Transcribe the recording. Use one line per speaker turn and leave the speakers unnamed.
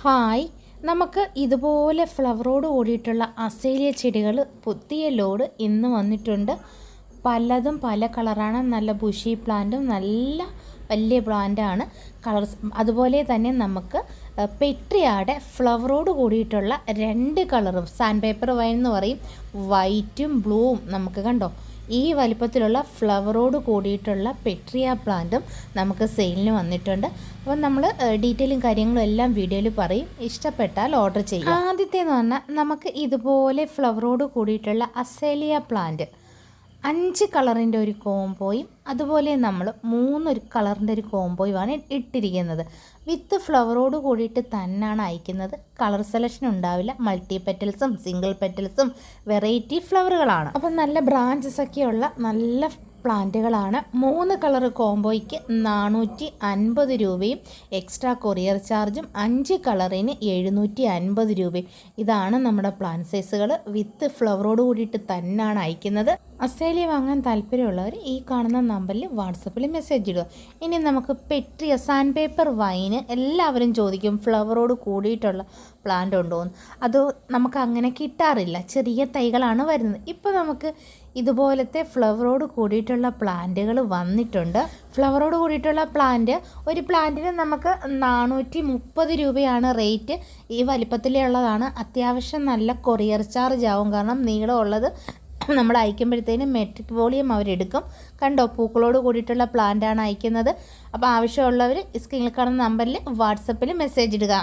Hi, നമുക്ക് ഇതുപോലെ ഫ്ലവറോട് കൂടിയിട്ടുള്ള അസേലിയ ചെടികൾ പുതിയ ലോഡ് ഇന്ന് വന്നിട്ടുണ്ട്. പലതും പല കളറാണ്. നല്ല ബുഷി പ്ലാന്റും നല്ല വലിയ പ്ലാന്റാണ് കളർസ്. അതുപോലെ തന്നെ നമുക്ക് പെട്രിയാടെ ഫ്ലവറോട് കൂടിയിട്ടുള്ള രണ്ട് കളറും സാൻഡ് പേപ്പർ വൈൻ എന്ന് പറയും, വൈറ്റും ബ്ലൂവും നമുക്ക് കണ്ടോ ഈ വലിപ്പത്തിലുള്ള ഫ്ലവറോട് കൂടിയിട്ടുള്ള പെട്രിയ പ്ലാന്റും നമുക്ക് സെയിലിന് വന്നിട്ടുണ്ട്. അപ്പം നമ്മൾ ഡീറ്റെയിലും കാര്യങ്ങളും എല്ലാം വീഡിയോയിൽ പറയും. ഇഷ്ടപ്പെട്ടാൽ ഓർഡർ ചെയ്യാം. ആദ്യത്തേന്ന് പറഞ്ഞാൽ നമുക്ക് ഇതുപോലെ ഫ്ലവറോട് കൂടിയിട്ടുള്ള അസേലിയ പ്ലാന്റ് 5 കളറിൻ്റെ ഒരു കോംബോയും അതുപോലെ നമ്മൾ 3 കളറിൻ്റെ ഒരു കോംബോയുമാണ് ഇട്ടിരിക്കുന്നത്. വിത്ത് ഫ്ലവറോട് കൂടിയിട്ട് തന്നെയാണ് അയക്കുന്നത്. കളർ സെലക്ഷൻ ഉണ്ടാവില്ല. മൾട്ടി പെറ്റൽസും സിംഗിൾ പെറ്റൽസും വെറൈറ്റി ഫ്ലവറുകളാണ്. അപ്പം നല്ല ബ്രാഞ്ചസ് ഒക്കെയുള്ള നല്ല പ്ലാന്റുകളാണ്. 3 കളർ കോംബോയ്ക്ക് 450 രൂപയും എക്സ്ട്രാ കൊറിയർ ചാർജും, 5 കളറിന് 750 രൂപയും. ഇതാണ് നമ്മുടെ പ്ലാന്റ് സൈസുകൾ. വിത്ത് ഫ്ലവറോട് കൂടിയിട്ട് തന്നെയാണ് അയക്കുന്നത്. അസേലിയ വാങ്ങാൻ താല്പര്യമുള്ളവർ ഈ കാണുന്ന നമ്പറിൽ വാട്സപ്പിൽ മെസ്സേജ് ഇടുക. ഇനി നമുക്ക് പെട്രിയ സാൻഡ് പേപ്പർ വൈന് എല്ലാവരും ചോദിക്കും ഫ്ലവറോട് കൂടിയിട്ടുള്ള പ്ലാന്റ് ഉണ്ടോ എന്ന്. അത് നമുക്ക് അങ്ങനെ കിട്ടാറില്ല, ചെറിയ തൈകളാണ് വരുന്നത്. ഇപ്പോൾ നമുക്ക് ഇതുപോലത്തെ ഫ്ലവറോട് കൂടിയിട്ടുള്ള പ്ലാന്റുകൾ വന്നിട്ടുണ്ട്. ഫ്ലവറോട് കൂടിയിട്ടുള്ള പ്ലാന്റ് ഒരു പ്ലാന്റിന് നമുക്ക് 430 രൂപയാണ് റേറ്റ്. ഈ വലിപ്പത്തിലുള്ളതാണ്. അത്യാവശ്യം നല്ല കൊറിയർ ചാർജ് ആവും, കാരണം നീളമുള്ളത് നമ്മൾ അയക്കുമ്പോഴത്തേനും മെട്രിക് വോളിയം അവരെടുക്കും. കണ്ടോ, പൂക്കളോട് കൂടിയിട്ടുള്ള പ്ലാന്റാണ് അയക്കുന്നത്. അപ്പോൾ ആവശ്യമുള്ളവർ സ്ക്രീനിൽ കാണുന്ന നമ്പറിൽ വാട്സപ്പിൽ മെസ്സേജ് ഇടുക.